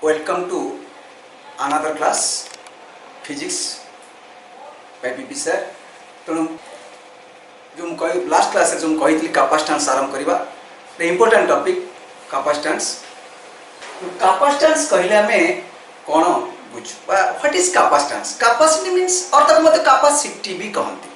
Welcome to another class, physics by PP sir. तेणु जो last class जो कही कैपेसिटेंस आरंभ करवा the important topic capacitance. Capacitance कहले हमें कौन बुझ what is capacitance. Capacity means अर्थात मते कैपेसिटी भी कहते.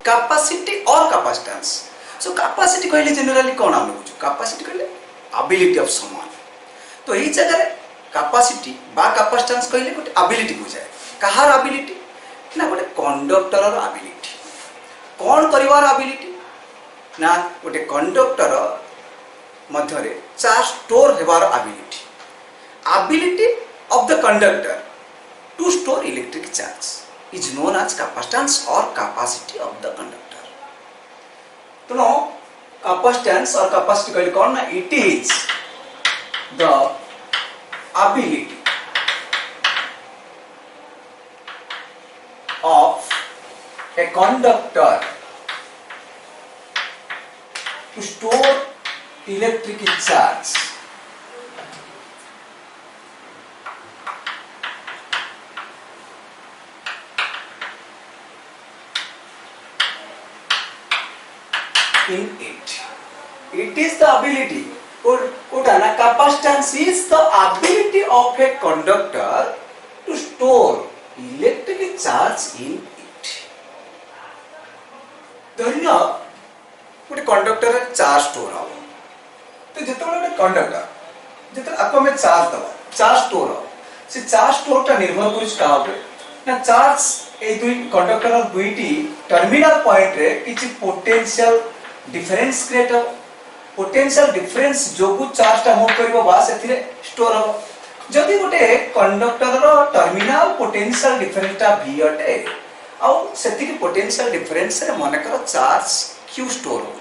कैपेसिटी और कैपेसिटेंस. सो कैपेसिटी कहले जनरली कौन आम बुझ. कैपेसिटी कहले एबिलिटी ऑफ समान. तो यही जगह कैपेसिटी बा कैपेसिटेंस कहले गोटे एबिलिटी बुझाए. कहार एबिलिटी ना गोटे कंडक्टर एबिलिटी. कौन करिवार एबिलिटी ना गोटे कंडक्टर मध्य रे चार्ज स्टोर हेबार ability. Ability of the conductor to store electric charge is known as capacitance or capacity of the conductor. तो नो capacitance और capacity कहले कौन ना. It is the ability of a conductor to store electric charge in it. It is the ability. ना capacitance is the ability of a conductor to store electric charge in it. धरिया गोटे conductor रे charge store हो. तो जेतबेले गोटे conductor जेतबेले आपको में charge दबा चार्ज स्टोर हो. से चार्ज स्टोर ता निर्भर करिस का होबे ना चार्ज ए दुई कंडक्टर दुईटी टर्मिनल पॉइंट रे किछि पोटेंशियल डिफरेंस क्रिएट हो. पोटेंशियल डिफरेंस जोगु चार्ज टा मूव करबो बा सेथिरे स्टोर हो. जदि गोटे कंडक्टर रो टर्मिनल पोटेंशियल डिफरेंस टा v अटे आ सेति के पोटेंशियल डिफरेंस रे माने कर चार्ज q स्टोर हो.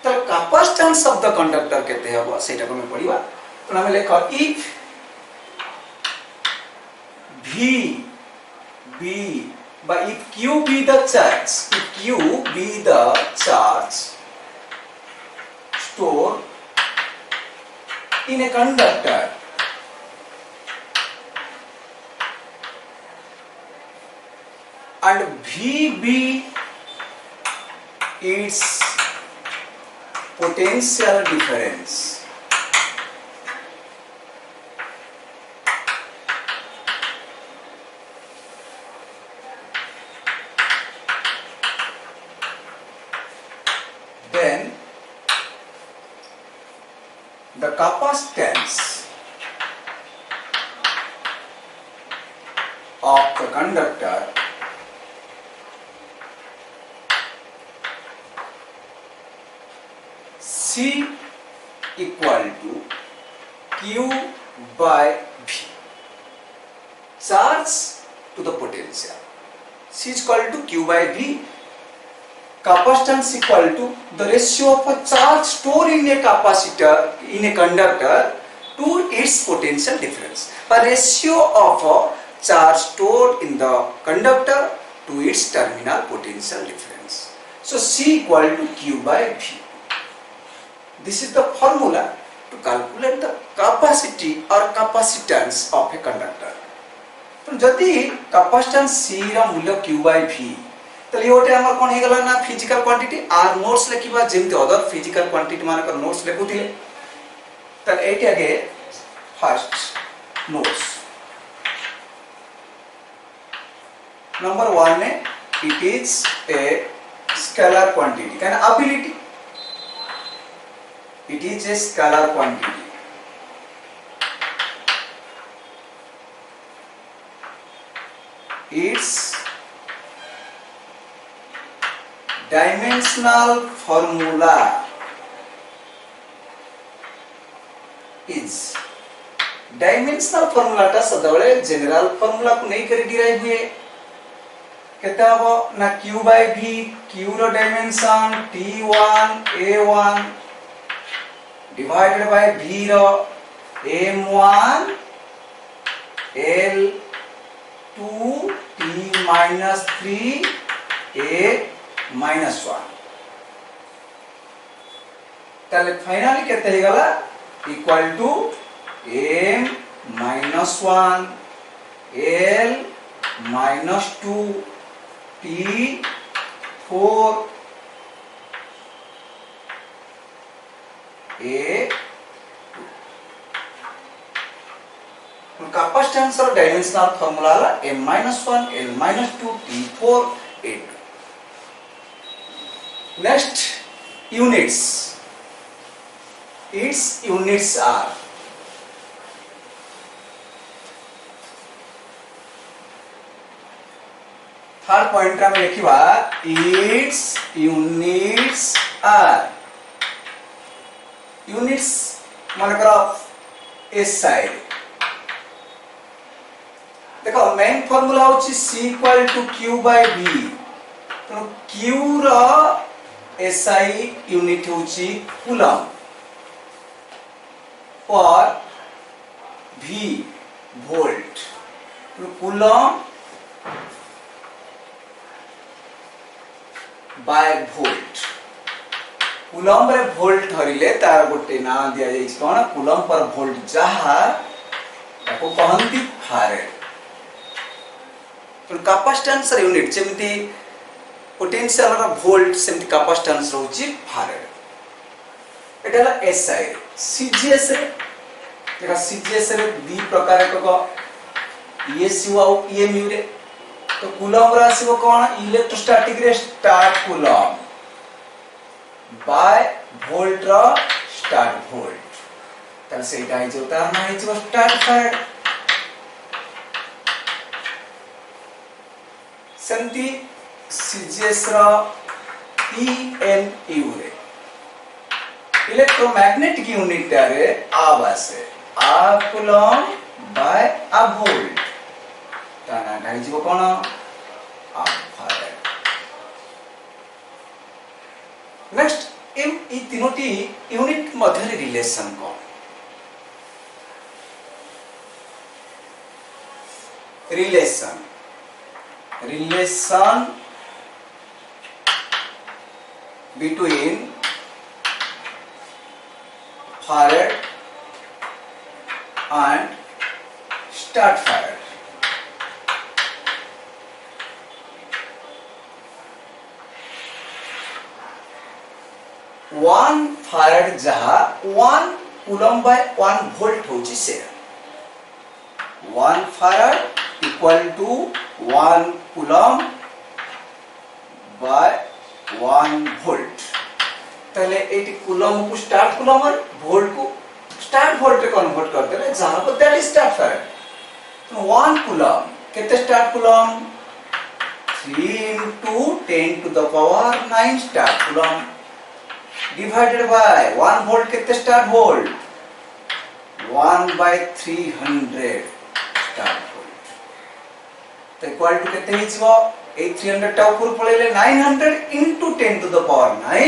तो कैपेसिटेंस ऑफ द कंडक्टर केते हो सेटा को हम पढिबा. तो हम लेख if v but if q be the charge, if q be the charge stored in a conductor, and v be its potential difference, then the capacitance of the conductor C equal to Q by V. Charge to the potential. C is equal to Q by V. Capacitance equal to the ratio of a charge stored in a capacitor in a conductor to its potential difference. A ratio of a charge stored in the conductor to its terminal potential difference. So C equal to Q by V. This is the formula to calculate the capacity or capacitance of a conductor. तो जदि capacitance C रा मूल्य Q by V तो ये होटे हमर कोन हे गला ना फिजिकल क्वांटिटी आर नोट्स लेखिबा जेमते अदर फिजिकल क्वांटिटी माने कर नोट्स लेखुथिले. त एटी आगे फर्स्ट नोट्स नंबर 1 ने it is a scalar quantity can ability. It is a scalar quantity. It's dimensional formula is dimensional formula टा सदाबले जनरल formula को नहीं करी डिराइव हुए. केता हो ना q by v, q रो dimension t1 a1 divided by V रो m1 L2 T minus 3 A minus 1 ताले फाइनली केते हे गला equal to m minus 1 L minus 2 T 4 A capacitance or dimensional formula m minus 1 L minus 2 T 4 A 2. Next units. Its units are third point रा में लिखिबा its units are units मन करो SI देखो main formula होची C equal to Q by V तो Q रा SI unit होची coulomb और V वोल्ट तो कूलम बाय वोल्ट कूलम रे वोल्ट धरिले तार गोटे ना दिया जाई छै कोन कूलम पर वोल्ट जहा ताको कहंती फारेड तो कैपेसिटेंस यूनिट जेमिति पोटेंशियल रा वोल्ट सेमिति कैपेसिटेंस रहउची फारेड एटाला एसआई सीजीएस रे देखा सीजीएस रे दी प्रकार को ईएसयू आ ईएमयू रे तो कूलम रा आसीबो कोन इलेक्ट्रोस्टैटिक रे स्टार्ट कूलम बाय वोल्ट रा स्टार्ट वोल्ट तल सेटा हि जो तार ना हि जो स्टार्ट फारेड सेमती सीजीएस रा ईएमयू रे इलेक्ट्रोमैग्नेटिक यूनिट रे आवासे abcoulomb by abvolt ताना ढाई जीव कोन आ फारेड नेक्स्ट इन ई तीनोटी यूनिट मध्य रिलेशन कोन relation between farad and start farad one farad जहा 1 कूलम by 1 वोल्ट होची से 1 farad equal to 1 coulomb by 1 volt तले 8 कूलम को स्टार्ट कूलम और वोल्ट को स्टार्ट वोल्ट रे कन्वर्ट कर देले जहां पर दैट इज स्टार्ट फारेड तो 1 कूलम केते statcoulomb 3 into 10 to the power 9 statcoulomb divided by 1 volt केते statvolt 1 by 300 statvolt तो इक्वल टू केते हिजबो ए 300 टा ऊपर पळेले 900 into 10 to the power 9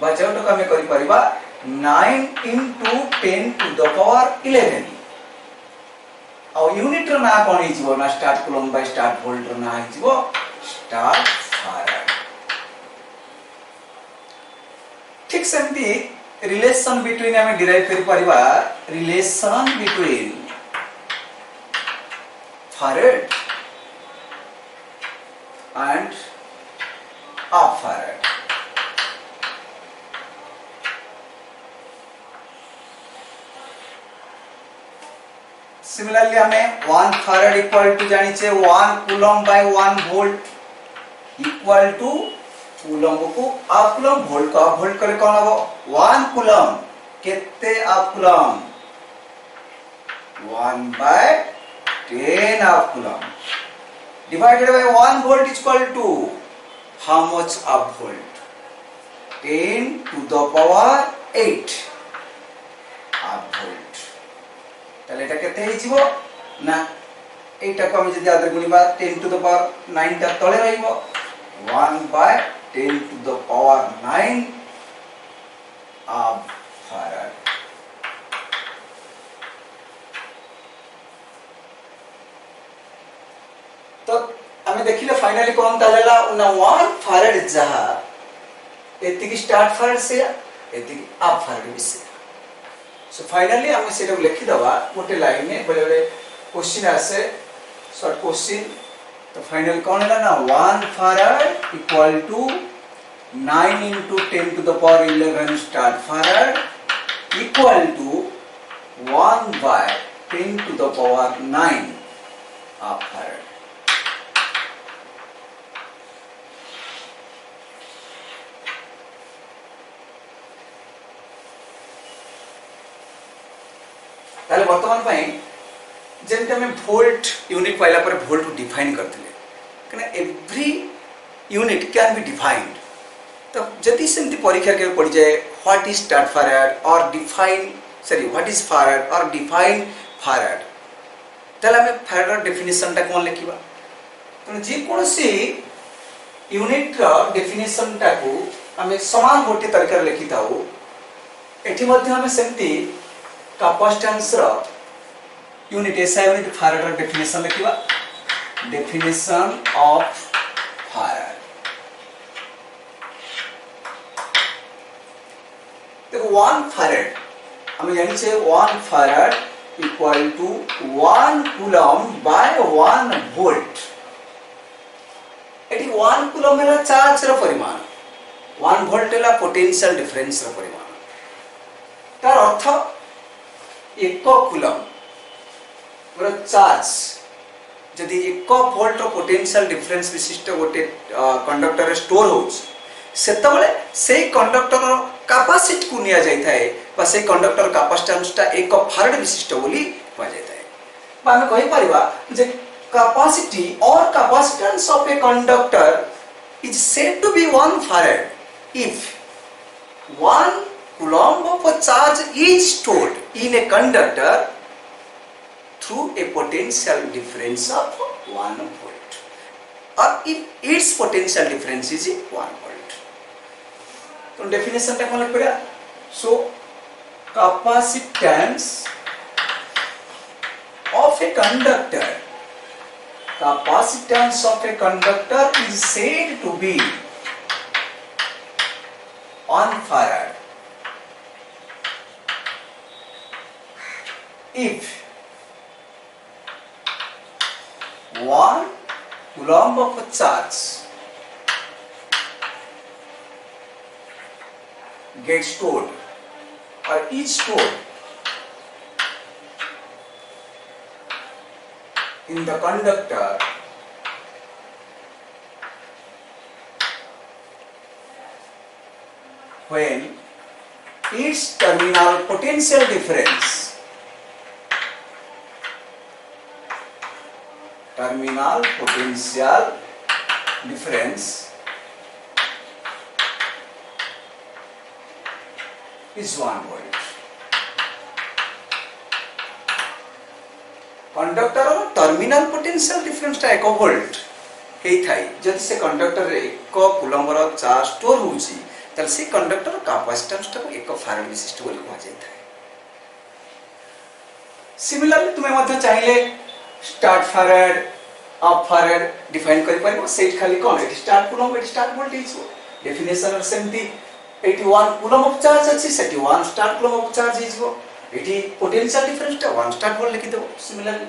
बचाव तो कमे करि परिबा 9 into 10 to the power 11 आ यूनिट रो ना कोन हिजबो ना statcoulomb by statvolt रो ना हिजबो स्टार्ट फारेड ठीक सेमती रिलेशन बिटवीन हमें डिराइव करि परिबा relation between farad and half farad similarly हमें 1 farad इक्वल टू जानी छे 1 coulomb by 1 volt equal to coulomb को हाफ कूलम वोल्ट को हाफ वोल्ट करे कोन हबो 1 कूलम केते half coulomb 1 by 10 half coulomb divided by 1 volt is equal to how much a volt 10 to the power 8 a volt तले एटा केते हिजिबो ना एटा को हम जदी आदर गुणिबा 10 to the power 9 ता तळे रहिबो 1 by 10 to the power 9 a farad आम देखिले फाइनली कौन कहला ना 1 फैराड जहा एतिकी स्टार्ट फैराड से एतिकी आप फैराड से सो फाइनली हम सेटा लिखि दबा गोटे लाइन में बड़े बड़े क्वेश्चन आसे शॉर्ट क्वेश्चन तो फाइनल कौन है ना 1 farad equal to 9 into 10 to the power 11 start farad equal to 1 by 10 to the power 9 half farad. ताले वर्तमान पाई जेमते हमें वोल्ट यूनिट पाइला पर वोल्ट को डिफाइन करथिले कने every unit can be defined तो जति सेमती परीक्षा के पड़ जाए व्हाट इज स्टार्ट फैराड और define sorry what is farad और डिफाइन फैराड ताले हमें फैराड डेफिनेशन टा कोन लिखिबा तो जे कोनसी यूनिट रा डेफिनेशन टा को हमें समान गोटे तरीका लिखि थाउ एठी मध्ये हमें सेमती कैपेसिटेंस रा यूनिट एसआई यूनिट फैराड रा डेफिनेशन लिखिबा डेफिनेशन ऑफ फैराड देखो 1 फैराड हमें यानी से 1 farad equal to 1 coulomb by 1 volt एटी 1 कूलम है चार्ज रा परिमाण 1 वोल्ट है पोटेंशियल डिफरेंस रा परिमाण तार अर्थ 1 कूलम रा चार्ज जदि 1 वोल्ट रो पोटेंशियल डिफरेंस विशिष्ट गोटे कंडक्टर रे स्टोर होउछ सेतबले से कंडक्टर रो कैपेसिटी को निया जाय थाए बा से कंडक्टर कैपेसिटेंस टा 1 फैराड विशिष्ट बोली कहा जाय थाए बा हम कहि परिबा जे कैपेसिटी और capacitance of a conductor is said to be 1 farad if 1 coulomb of a charge is stored in a conductor through a potential difference of 1 volt or if its potential difference is 1 volt. तो definition टा कोन पड़ा सो capacitance of a conductor is said to be 1 farad if 1 coulomb of a charge gets stored or is stored in the conductor when its terminal potential difference is 1 volt. Conductor रो terminal potential difference टा 1 volt हेई Thai जदि से conductor रे 1 coulomb रो charge store होउची त से conductor capacitance टा 1 farad विशिष्ट बोली कहा जाय थाई सिमिलरली तुमे मध्ये चाहिले statfarad of farad define करि परबो सेट खाली कोन एटी स्टार्ट कूलम एटी स्टार्ट वोल्टेज डेफिनेशन सेमती 81 कूलम ऑफ चार्ज अछि 71 स्टार्ट कूलम ऑफ चार्ज इजबो एटी पोटेंशियल डिफरेंस टा 1 स्टार्ट वोल्ट लिखि देबो सिमिलरली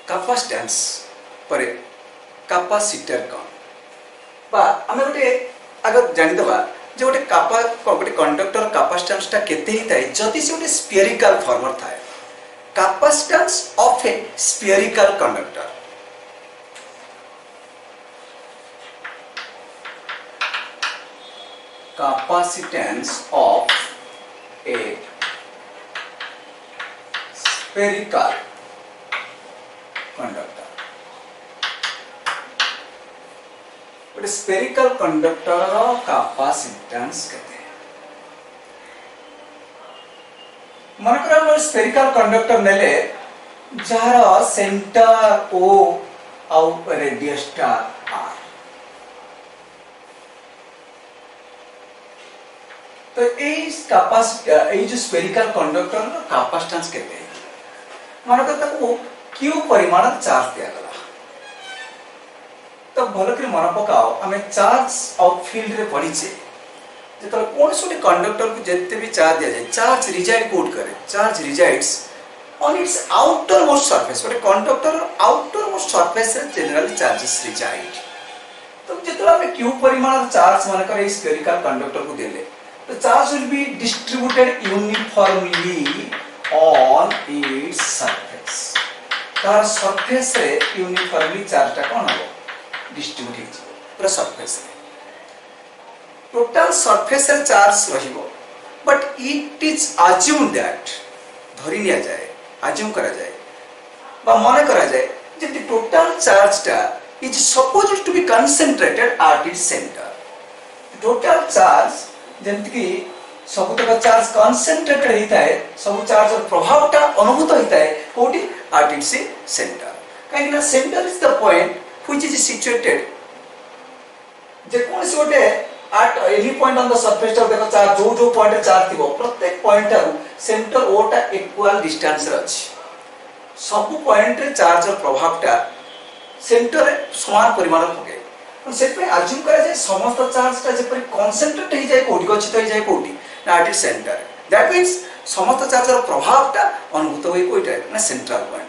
कैपेसिटेंस पर कैपेसिटर कोन बा हमें गोटे अगर जानि दबा जे गोटे कंडक्टर कैपेसिटेंस टा केते ही थाए जति से गोटे स्फेरिकल फॉर्मर थाए capacitance of a spherical conductor capacitance of a spherical conductor. But spherical conductor रो capacitance कहते हैं। मन करा हम spherical conductor नेले जहाँ सेंटर O और रेडियस टा R तो एई कैपेसिटी एई जो स्फेरिकल कंडक्टर रो कैपेसिटेंस केते मन करता को क्यू परिमाण चार्ज दिया गला तो भल कर मन पकाओ आम चार्ज ऑफ फील्ड रे पड़ी छे जो कौन से कंडक्टर को जिते भी चार्ज दिया जाए चार्ज रिजाइड कोड करे charge resides on it's outer most surface गोटे कंडक्टर आउटर मोस्ट सरफेस रे जनरली चार्जेस रिजाइड तो जितना हम क्यू परिमाण चार्ज मान कर स्फेरिकल कंडक्टर को देले तो charge will be distributed uniformly on its surface तार सरफेस रे यूनिफॉर्मली चार्ज टा कोन हो डिस्ट्रीब्यूट हो पूरा सरफेस रे टोटल सरफेस रे चार्ज रहिबो but it is assume that धरि लिया जाए अज्यूम करा जाए बा मन करा जाए जे टोटल चार्ज टा is supposed to be concentrated at its center. Total charge जेमति कि सब तक चार्ज कंसंट्रेटेड होता है सब चार्ज और प्रभाव टा अनुभूत होता है कोठी at its center. कहीं ना center is the point which is situated जे कौन से गोटे at any point on the surface टा देखो चार्ज जो जो पॉइंट रे चार्ज थिबो प्रत्येक पॉइंट टा सेंटर ओ टा इक्वल डिस्टेंस रे अछि सब पॉइंट रे चार्ज और प्रभाव टा सेंटर रे समान परिमाण पके तो से पे अज्यूम करा जाय समस्त चार्ज ता जे पर कंसंट्रेट हो जाय कोठी गच्छित हो जाय कोठी ना एट सेंटर दैट मींस समस्त चार्ज रो प्रभाव ता अनुभूत होई कोइटा ना सेंट्रल पॉइंट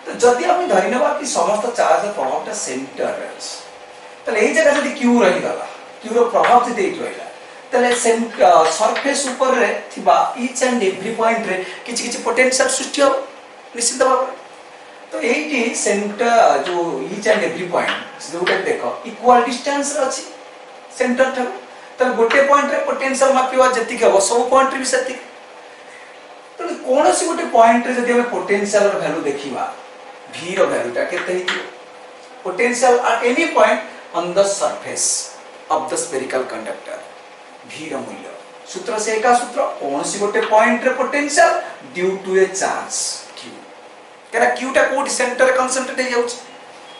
तो जदि हम धरि नबा कि समस्त चार्ज रो प्रभाव ता सेंटर रे तले एई जगह जदि क्यू रहि गला क्यू रो प्रभाव जदि एई रहिला तले सरफेस ऊपर रे थिबा ईच एंड एवरी पॉइंट रे किछि किछि पोटेंशियल सृष्टि हो निश्चित भाव तो एटी सेंटर जो ईच एंड एवरी पॉइंट जोटा देखो इक्वल डिस्टेंस रे अछि सेंटर ठो त गोटे पॉइंट रे पोटेंशियल मापिवा जति के हो सब पॉइंट रे भी सति तो कोन से गोटे पॉइंट रे जदि हम पोटेंशियल रो वैल्यू देखिबा v रो वैल्यू ता केते हितु potential at any point on the surface of the spherical conductor v रो मूल्य सूत्र से एका सूत्र कोन से गोटे पॉइंट रे potential due to a charge केना क्यू टा कोड सेंटर रे कंसंट्रेट हो जाउछ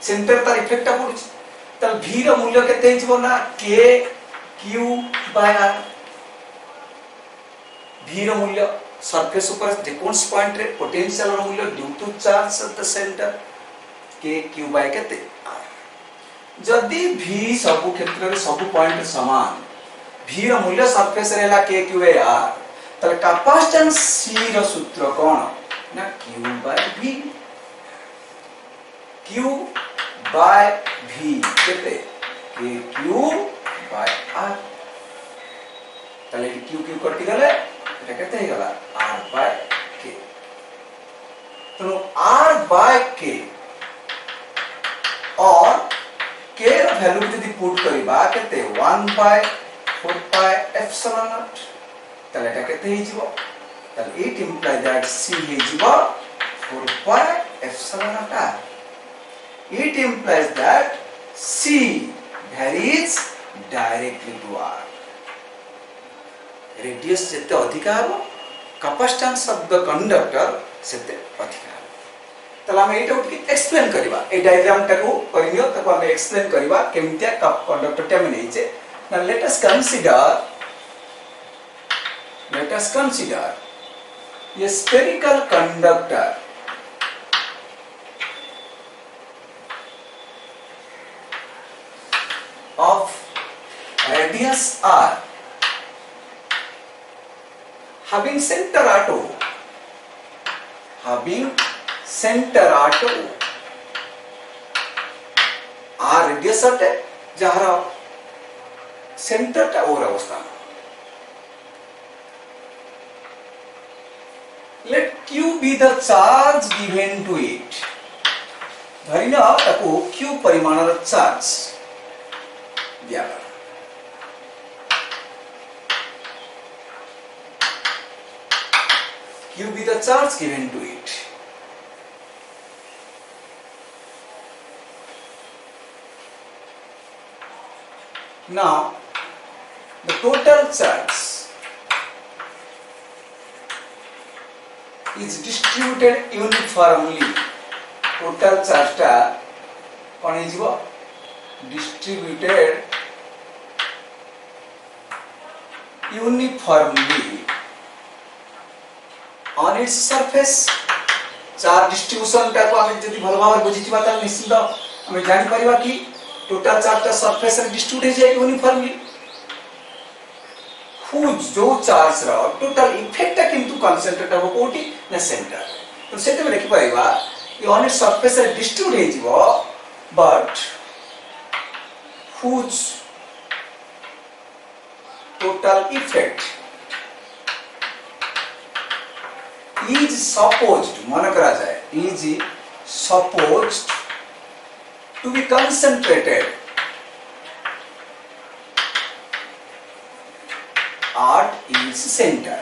सेंटर तार इफेक्ट टा पडुछ त v रो मूल्य केते हिजबो ना k q by r v रो मूल्य सरफेस ऊपर जे कोन्स पॉइंट रे पोटेंशियल रो मूल्य due to charge at the centre k q by केते r जदी v सब क्षेत्र रे सब पॉइंट समान v रो मूल्य सरफेस रे ला k q बाय r त कैपेसिटेंस c रो सूत्र कोन ना q by v q by v केते k q by r तले q q कटि गले एटा केते हे गला r by k तो r by k और k रो वैल्यू जदी पुट करबा केते 1 by 4 pi epsilon naught तले एटा केते हे जिवो it implies that c is 4 pi epsilon naught r. It implies that c varies directly to r. Radius जते अधिक हबो कैपेसिटेंस ऑफ द कंडक्टर सेते अधिक हबो तला हम एटा उठके एक्सप्लेन करबा ए डायग्राम टाको करियो तको हम एक्सप्लेन करबा केमतिया कंडक्टर टा में नै छे now let us consider a spherical conductor of radius r having center at O r radius अटे जहार सेंटर टा ओर अवस्था let q be the charge given to it धरिना ताको q परिमाण र चार्ज दिया q be the charge given to it now the total charge is distributed uniformly total charge टा कोन हिजबो distributed uniformly on its surface. Charge distribution type आमे जदि भल भाव बुझिथिबा त निश्चित आमे जानि परिबा कि टोटल चार्ज ता सरफेस रे डिस्ट्रीब्यूट हे जाय यूनिफॉर्मली हुज जो चार्ज रो टोटल इफेक्ट किंतु कंसंट्रेट हो कोठी ना सेंटर तो सेते में देखि परिबा कि ऑन इट सरफेस रे डिस्ट्रीब्यूट हे जिवो but whose total effect is supposed मन करा जाए is supposed to be concentrated at its center.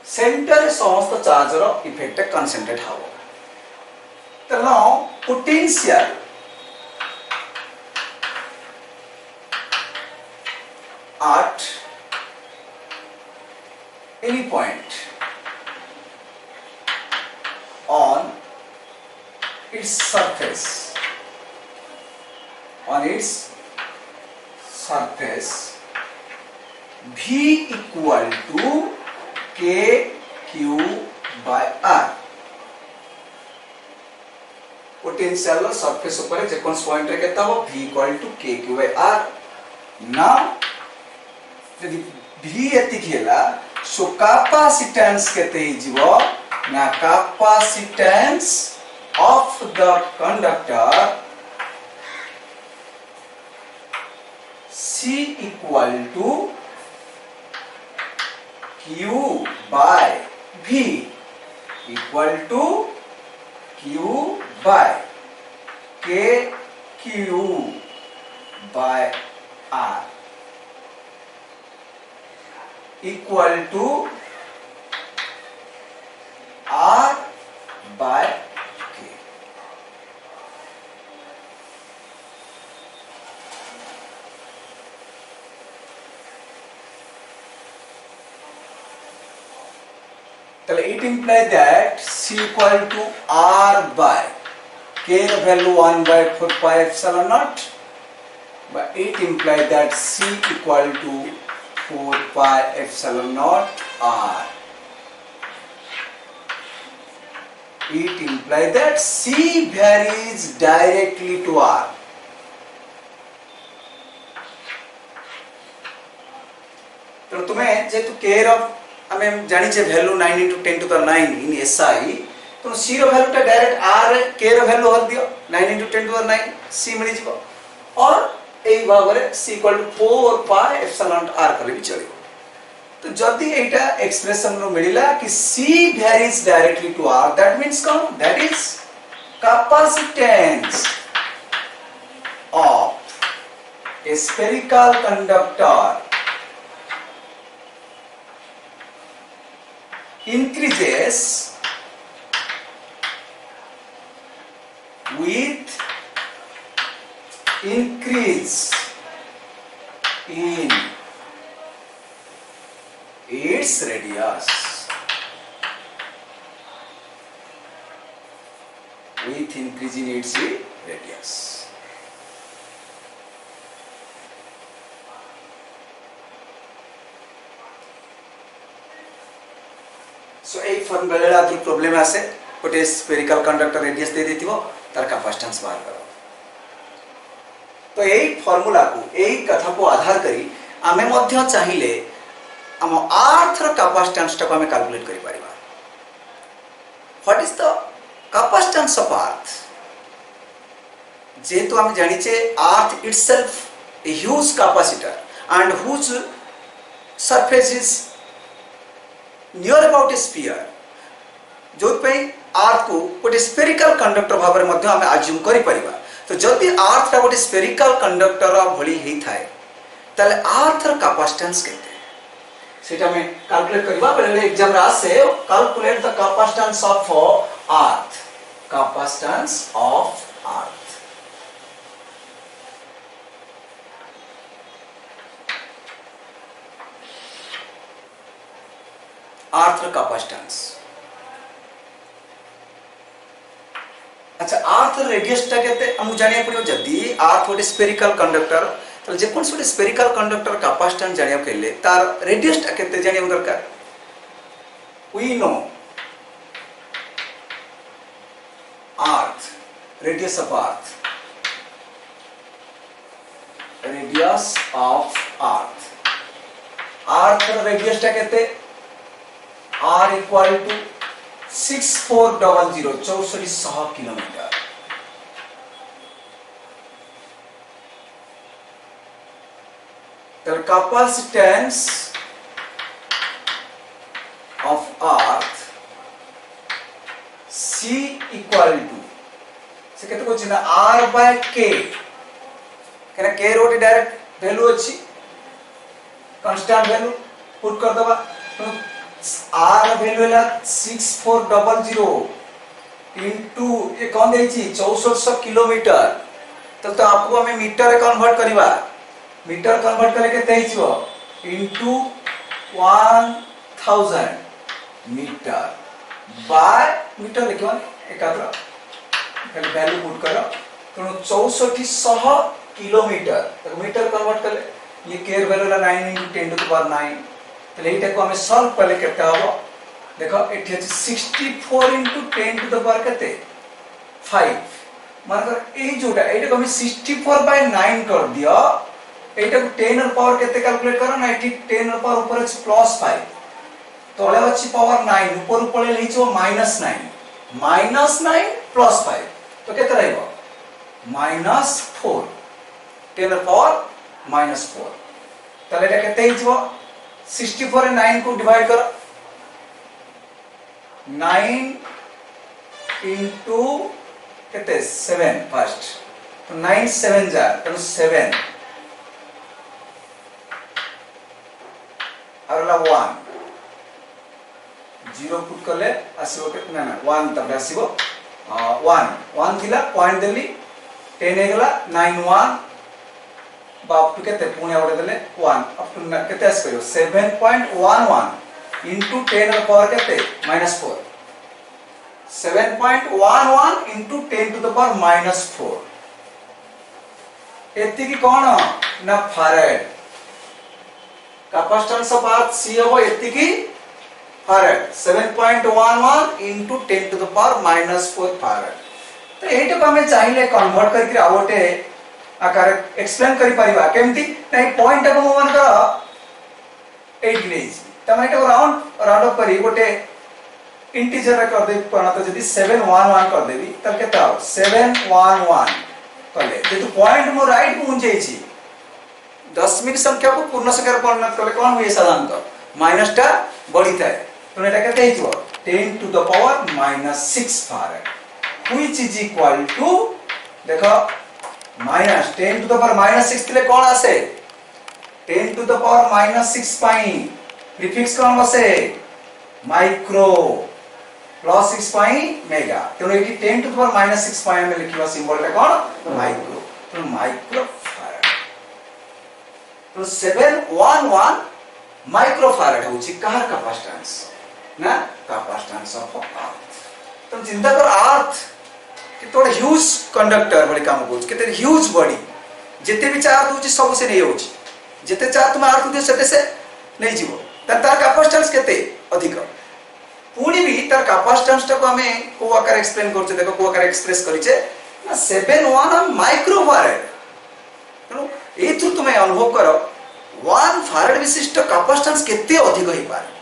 Centre समस्त चार्ज रो इफेक्ट कंसंट्रेट हबो तो now potential at any point on its surface V equal to KQ by R potential surface ऊपर जे कोन point रे केता हो V equal to KQ by R ना यदि V एतिक हेला सो capacitance केते हिजबो ना capacitance of the conductor C equal to Q by V equal to Q by KQ by R equal to R by K. So it implies that C equal to R by K value 1 by 4 pi epsilon naught, but it implies that C equal to 4 pi epsilon naught R. It implies that C varies directly to R. तो तुम्हें जेतु K रो आमे जानि जे value 9 into 10 to the 9 in SI तो C रो value टा direct R K रो value हल दियो 9 into 10 to the 9 C मिली जिवो और एई Bhagare C equal to 4 pi epsilon R कले भी चलियो तो जदि एटा एक्सप्रेशन रो मिलिला कि C varies directly to R that means कौन that is capacitance of a spherical conductor increases with increase in its radius with increase in its radius so ए form बेलेला जो प्रॉब्लम आसे गोटे स्फेरिकल कंडक्टर रेडियस दे देथिबो तार capacitance बाहर करो तो एई फार्मूला को एई कथा को आधार करी आमे मध्य चाहिले हम अर्थ रो कैपेसिटेंस टा को हमें कैलकुलेट करि परिबा what is the capacitance of earth जेतु हम जानि छे earth itself a huge capacitor and whose surface is near about a sphere जो पे अर्थ को गोटे स्फेरिकल कंडक्टर भाव में मध्य हमें अज्यूम करि परिबा तो जदि अर्थ टा गोटे स्फेरिकल कंडक्टर भली हेई थाए ताले अर्थ रो कैपेसिटेंस केते सेटा में कैलकुलेट करबा पहले एग्जाम रा से calculate the capacitance of earth capacitance of earth earth capacitance अच्छा आर्थ रेडियस टा केते हम जानिया पड़ियो जदी आर्थ गोटे स्फेरिकल कंडक्टर तो जे कोन गोटे स्फेरिकल कंडक्टर कैपेसिटेंस जानिया केले तार रेडियस टा केते जानिया दरकार we know arth radius of arth radius of arth radius टा कहते r equal to 6400 6400 kilometre the capacitance of arth C equal to से कहते कुछ ना R by K कहना K रोटी डायरेक्ट वैल्यू अच्छी कांस्टेंट वैल्यू पुट कर दबा तो R वैल्यू है 6400 इनटू ये कौन देची 6400 किलोमीटर तो आपको हमें मीटर में कन्वर्ट करिवा मीटर कन्वर्ट करले केते हिचो इनटू 1000 मीटर बाय मीटर लिखो एकाग्र पहले वैल्यू पुट करो तो 6400 किलोमीटर तो मीटर कन्वर्ट कर ये केयर वैल्यू ला 9 * 10 टू द पावर 9 तो एटा को हमें सॉल्व करले केते हबो देखो एठी अछि 64 * 10 टू द पावर केते 5 मानकर ए जोटा एटा को हमें 64/9 कर दियो एटा को 10 र पावर केते कैलकुलेट करो ना एठी 10 र पावर ऊपर अछि +5 तळे अछि पावर 9 ऊपर पळे लेइछो -9 -9 +5 तो केते रहइबो -4 10 र पावर -4 तले एटा केते हिचो 64 रे 9 को डिवाइड करो 9 into केते 7 फर्स्ट तो 9 7 जा तो 7 अरला 1 0 पुट करले आसीबो के ना ना 1 तब आसीबो 1 थिला पॉइंट देली 10 हे गला 9 1 बाप टू केते पुणे आवडे देले 1 अप टू केते आसीबो 7.11 into 10 र पावर केते -4 7.11 into 10 to the power -4 एति की कोन ना farad capacitance of earth C हो एति की farad 7.11 into 10 to the power -4 farad तो एटा को हमें चाहिए कन्वर्ट करके आवटे आकार एक्सप्लेन करि परिबा केमती नै पॉइंट को मन कर 8 लेज तमे एटा राउंड अप करी गोटे इंटीजर रे कर दे पना तो यदि 711 कर देबी तब केता हो 711 कले जेतु पॉइंट मो राइट पहुंच जाई छी दशमिक संख्या को पूर्ण संख्या परिणत करले कोन होय साधारणतः माइनस टा बढ़ी थाए तो एटा केते हिचो 10 to the power -6 farad which is equal to देखो माइनस 10 to the power -6 तिले कोन आसे 10 to the power -6 पाई प्रीफिक्स कोन बसे माइक्रो +6 पाई मेगा तो एटी 10 to the power -6 पाई में लिखिबा सिंबल टा कोन माइक्रो तो माइक्रो फैराड तो 711 माइक्रो फैराड होची कार कैपेसिटेंस ना कैपेसिटेंस ऑफ अर्थ तो चिंता कर अर्थ कि तोड़ ह्यूज कंडक्टर बड़ी काम होछ केते ह्यूज बॉडी जेते भी चार्ज होची सब से नहीं होची जेते चार्ज तुम अर्थ दे सेते से नहीं जीवो तार कैपेसिटेंस केते अधिक पुणी भी तार कैपेसिटेंस टा को हमें को आकार एक्सप्लेन करछे देखो को आकार एक्सप्रेस करिचे ना 711 माइक्रो फैराड तो एथु तुम अनुभव करो 1 फैराड विशिष्ट कैपेसिटेंस केते अधिक होई पारे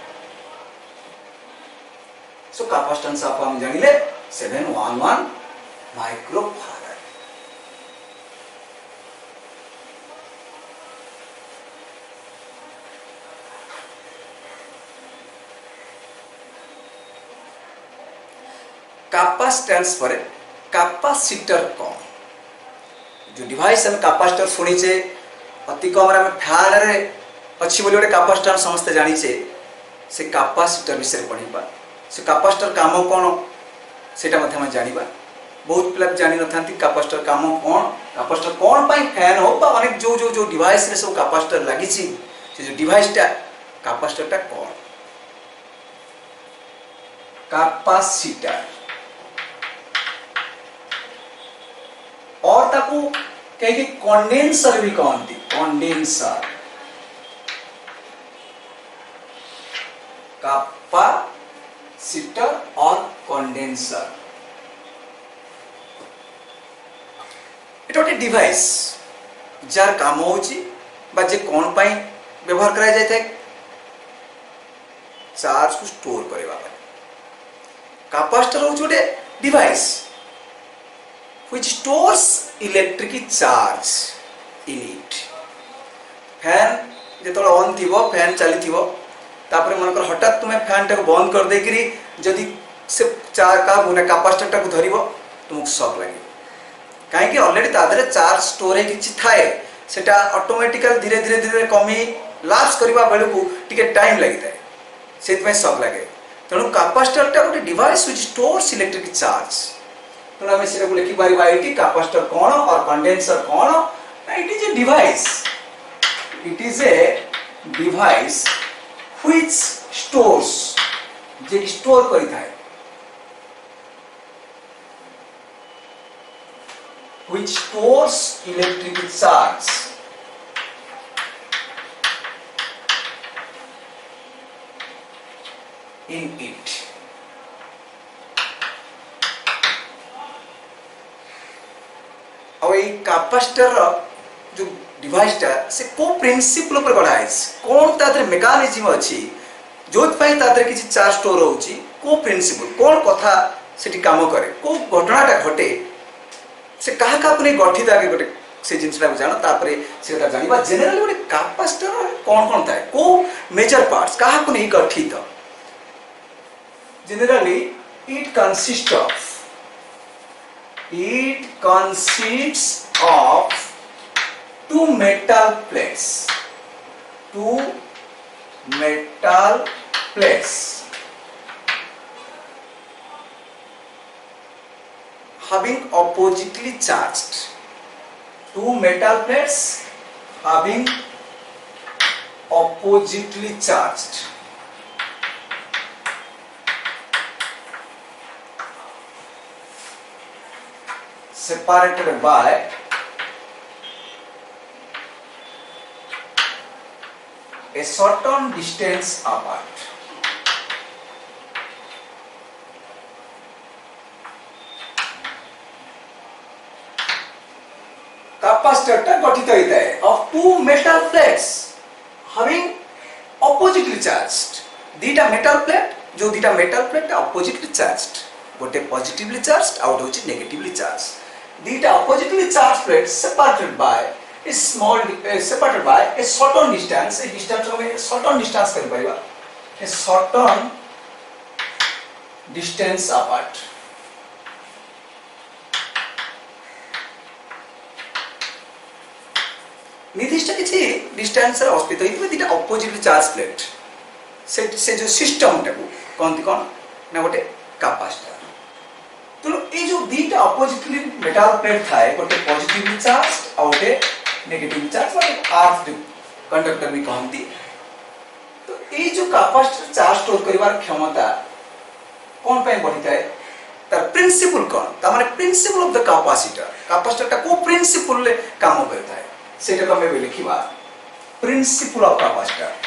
सो कैपेसिटेंस आप हम जानिले 711 माइक्रो फैराड कैपेसिटेंस पर कैपेसिटर कौन जो डिवाइस हम कैपेसिटर सुनी छे अति कम रे फैन रे अछि बोली गोटे कैपेसिटर समस्त जानी छे से कैपेसिटर विषय पढिबा से कैपेसिटर काम कोन सेटा मध्ये हम जानिबा बहुत पिला जानि न थांती कैपेसिटर काम कोन कैपेसिटर कोन पई फैन हो बा अनेक जो जो जो डिवाइस रे सब कैपेसिटर लागि छी से जो डिवाइस टा कैपेसिटर टा कोन कैपेसिटर कहीं कंडेंसर भी कहती कंडेंसर कैपेसिटर और कंडेंसर एटा गोटे डिवाइस जार काम होची बा जे कोन पाई व्यवहार करा जाय थे चार्ज को स्टोर करबा पाई कैपेसिटर होची गोटे device which stores electric charge in it fan जेतोला ऑन थिबो फैन चली थिबो तापरे मनकर हठात तुमे फैन टा बंद कर दे करी जदी से चार्ज का गुना कैपेसिटर टा को धरिबो तुमको शॉक लागे काहे कि ऑलरेडी तादरे चार्ज स्टोर है किछि थाए सेटा ऑटोमेटिकली धीरे धीरे धीरे कमी लैप्स करबा बेले को टिके टाइम लागि थाए सेत में शॉक लागे तणु कैपेसिटर टा गोटे device which stores electric charge तो हमें सिर्फ लिखी बारी बारी कैपेसिटर कौन और कंडेंसर कौन it is a device which stores J store करी थाए which stores electric charge in it और कैपेसिटर जो डिवाइस टा से को प्रिंसिपल पर बढ़ाइस कोन तादरे मेकानिज्म अछि जोत पई तादरे किछि चार्ज स्टोर होउची को प्रिंसिपल कोन कथा सेठी काम करे को घटनाटा घटे से कहा का अपने गठित आगे गोटे से जिनसटा जानो तापरे सेटा जानिबा जनरली गोटे कैपेसिटर कोन कोन थाए को मेजर पार्ट्स कहा को नहीं गठित generally it consists of two metal plates having oppositely charged separated by a certain distance apart. Capacitor टा गठित होता है of two metal plates having oppositely charged दीटा मेटल प्लेट जो दीटा मेटल प्लेट oppositely charged गोटे पॉजिटिवली चार्ज्ड आउट होची नेगेटिवली चार्ज्ड दीटा oppositely charged plates separated by a certain distance a distance में certain distance कर पाइबा a certain distance apart निर्दिष्ट किछि डिस्टेंस रे अस्तित्व इतमे दीटा oppositely charged प्लेट से जो सिस्टम टाको कोनती कोन ना गोटे कैपेसिटर तो ये जो दीटा ऑपोजिटली मेटल प्लेट थाए गोटे पॉजिटिवली चार्ज और गोटे नेगेटिवली चार्ज मतलब अर्थ कंडक्टर भी कहती तो ये जो कैपेसिटर चार्ज स्टोर करिवार क्षमता कोन पे बढ़ी थाए तार प्रिंसिपल कोन ता माने प्रिंसिपल ऑफ द कैपेसिटर टा को प्रिंसिपल ले काम करता है सेटा को हमें लिखिबा प्रिंसिपल ऑफ कैपेसिटर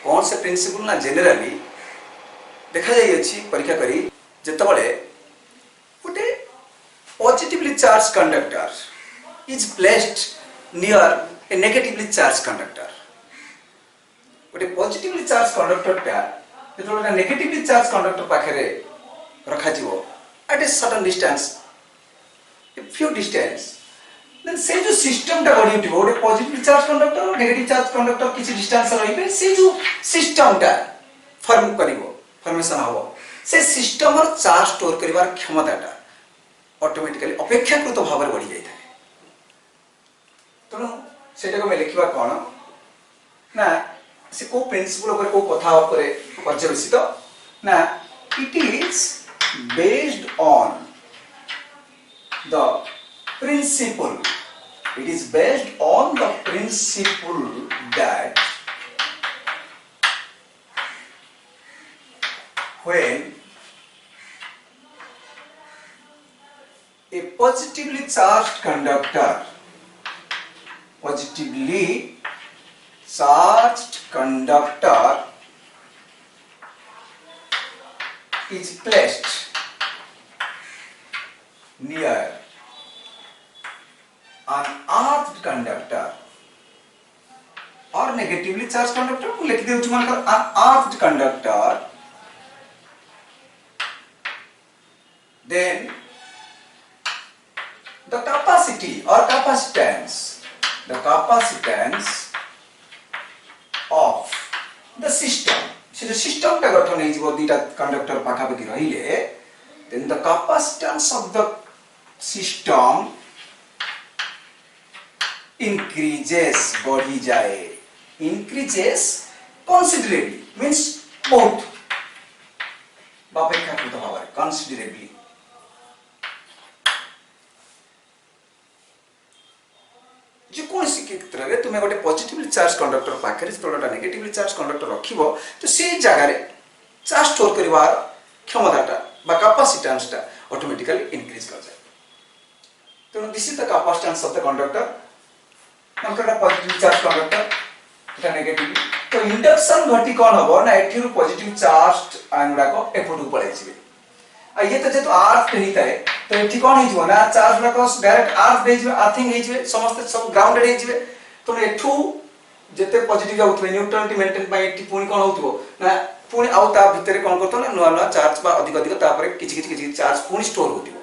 कौन से प्रिंसिपल ना जनरली देखा जाई अछि परीक्षा करी जतबळे गोटे positively charge conductor is placed near a negatively charge conductor गोटे पॉजिटिवली चार्ज कंडक्टर टा जतबळे नेगेटिवली चार्ज कंडक्टर पाखरे रखा जीवो at a certain distance a few distance then से जो सिस्टम टा गडी उठिबो गोटे पॉजिटिव चार्ज कंडक्टर और नेगेटिव चार्ज कंडक्टर किछि डिस्टेंस रहिबे से जो सिस्टम टा फॉर्म करिवो फॉर्मेशन हबो से सिस्टम और चार्ज स्टोर करिवार क्षमता टा ऑटोमेटिकली अपेक्षाकृत भाव बढ़ी जाय थाए तनो सेटा को मैं लिखिबा कोन ना से को प्रिंसिपल ऊपर को कथा ऊपर पर्यवेसित ना it is based on the principle It is based on the principle that when a positively charged conductor is placed near an earthed conductor or negatively charged conductor, लिख दे an earthed conductor, then the capacity or capacitance of the system, से जो system टा गठन है जो दुईटा conductor पाखापाखि रहिले, then the capacitance of the system increases, बढ़ी जाए, increases considerably, means बहुत बापेक्षाकृत भाବରେ considerably. जेकोसी क्षेत्र रे तुमे गोटे पॉजिटिवली चार्ज कंडक्टर पाखरे तळटा नेगेटिवली चार्ज कंडक्टर रखिबो तो से जगह रे चार्ज स्टोर करिवार क्षमताटा बा कैपेसिटेंस टा ऑटोमेटिकली इंक्रीज कर जाय. तो this is the capacitance of the conductor. मनकटा पॉजिटिव चार्ज कंडक्टर एटा नेगेटिव. तो इंडक्शन घटी कोन हबो ना एठिरु पॉजिटिव चार्ज आइनडा को एफोटु पळे छिबे. आ ये तो जेतो अर्थ नहीं थाए तो एठी कोन हि जबो ना चार्ज लकस डायरेक्ट अर्थ दे जिवे अर्थिंग हि जिवे समस्त सब ग्राउंडेड हि जिवे. तो एठू जेते पॉजिटिव जाउथबे न्यूट्रलिटी मेंटेन बाय एठी पुनी कोन होतबो ना पुनी आउ ता भितरे कोन करतो ना नुवा नुवा चार्ज बा अधिक अधिक तापरे किछि चार्ज पुनी स्टोर होतिबो.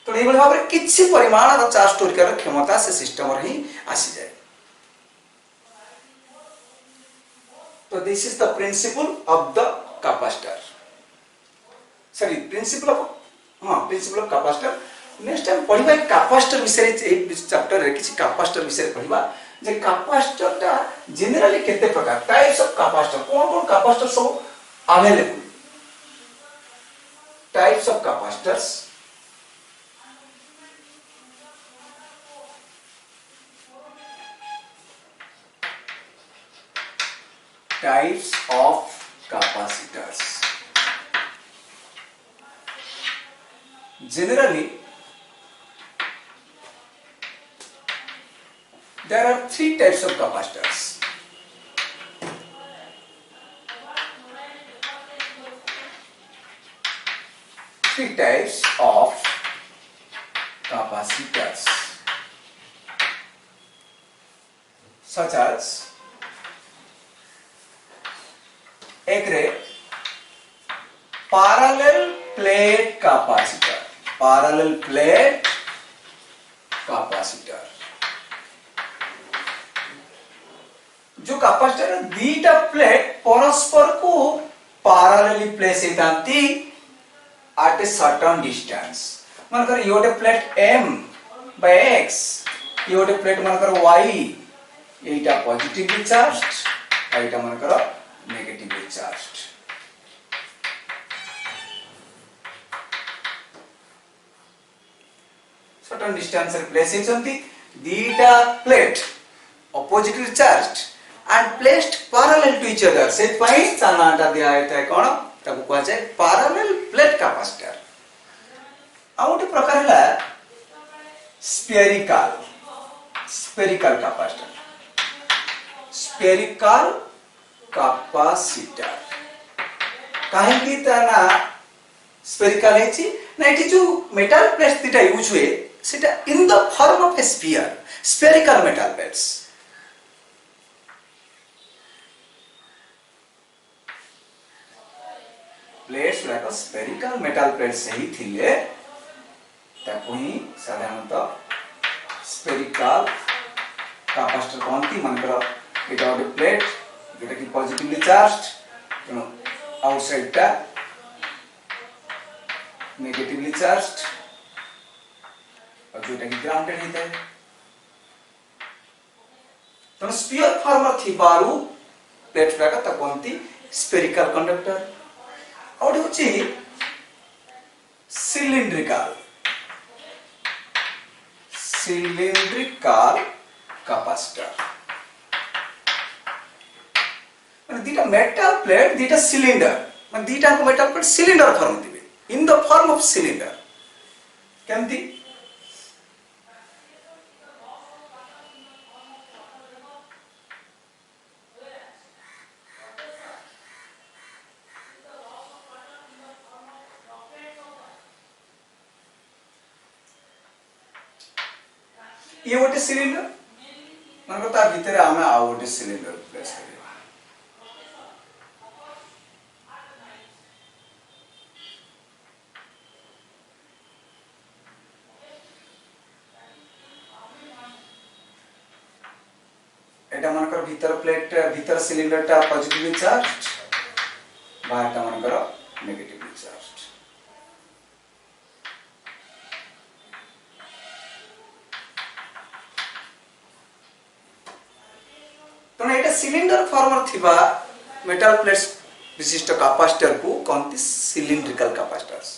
तो एई भली भाबरे किछि परिमाण रो चार्ज स्टोर कर क्षमता से सिस्टम रे ही आसी जाय. तो this is the principle of the capacitor. Sorry principle of capacitor. Next time पढिबा कैपेसिटर विषय ए चैप्टर रे किछि कैपेसिटर विषय पढिबा जे कैपेसिटर ता जनरली केते प्रकार टाइप्स ऑफ कैपेसिटर कोन कोन कैपेसिटर सब available. Types of capacitors, types of capacitors. Generally, there are three types of capacitors. Three types of capacitors, such as एक रे parallel plate capacitor. Parallel plate capacitor. जो capacitor दीटा plate परस्पर को parallelly place हेतांती at a certain distance. मानकर ये गोटे प्लेट m by x, ये गोटे प्लेट मानकर y, एटा पॉजिटिवली चार्ज्ड, एटा मानकर नेगेटिवली चार्ज्ड. certain distance रे प्लेस हेचंती दीटा plate oppositely charged and placed parallel to each other. से पई तानाटा दिया है कोन ताको कहै छै parallel plate capacitor. आउटे प्रकार है spherical capacitor. spherical capacitor काहे की ताना spherical है छी ना एठी जो मेटल प्लेट्स दिटा यूज हुए सेटा in the form of a sphere, spherical metal plates. Plates गुड़ाक स्फेरिकल मेटल प्लेट्स ही थिले ताको ही साधारणतः स्फेरिकल कैपेसिटर कहती. मनकर एटा गोटे प्लेट जेटा कि पॉजिटिवली चार्ज्ड, तेणु आउटसाइड टा नेगेटिवली चार्ज्ड और जोटा कि ग्राउंडेड ही थाए. तेणु स्फीयर फॉर्म थिबारु प्लेट्स गुड़ाक ताको कहती स्फेरिकल कंडक्टर. और होची cylindrical capacitor माने दीटा मेटल प्लेट दीटा सिलिंडर माने दीटा को मेटल प्लेट सिलिंडर फॉर्म दिबे इन द फॉर्म ऑफ सिलिंडर केमती ये गोटे सिलिंडर मन को ता भीतर आमे आ गोटे सिलिंडर प्लेस करिवा एटा मनकर भीतर प्लेट भीतर सिलिंडर टा पॉजिटिवली चार्ज बाहर टा मनकर नेगेटिवली चार्ज तो एटा सिलिंडर फॉर्मर थिबा मेटल प्लेट्स विशिष्ट कैपेसिटर को कोनती सिलिंड्रिकल कैपेसिटर्स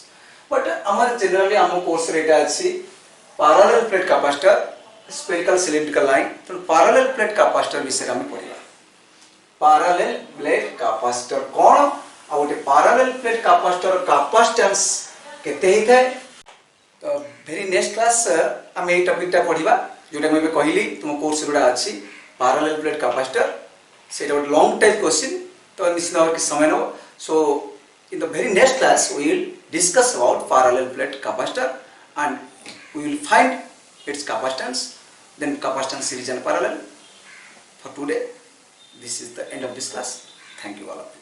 बट हमर जनरली हम कोर्स रे एटा अछि parallel plate capacitor spherical cylindrical line तो पैरेलल प्लेट कैपेसिटर विषय हम पढिबा पैरेलल प्लेट कैपेसिटर कोन आ ओटे पैरेलल प्लेट कैपेसिटर कैपेसिटेंस केते हिते तो वेरी नेक्स्ट क्लास हम ए टॉपिक टा पढिबा जोटा मैं कहली तुम कोर्स रुडा अछि पैरेलल प्लेट कैपेसिटर से लॉन्ग टाइप क्वेश्चन तो निश्चित भाव के समय नो so in the very next class we will discuss about parallel plate capacitor and we will find its capacitance then capacitance series and parallel for today this is the end of this class thank you all of you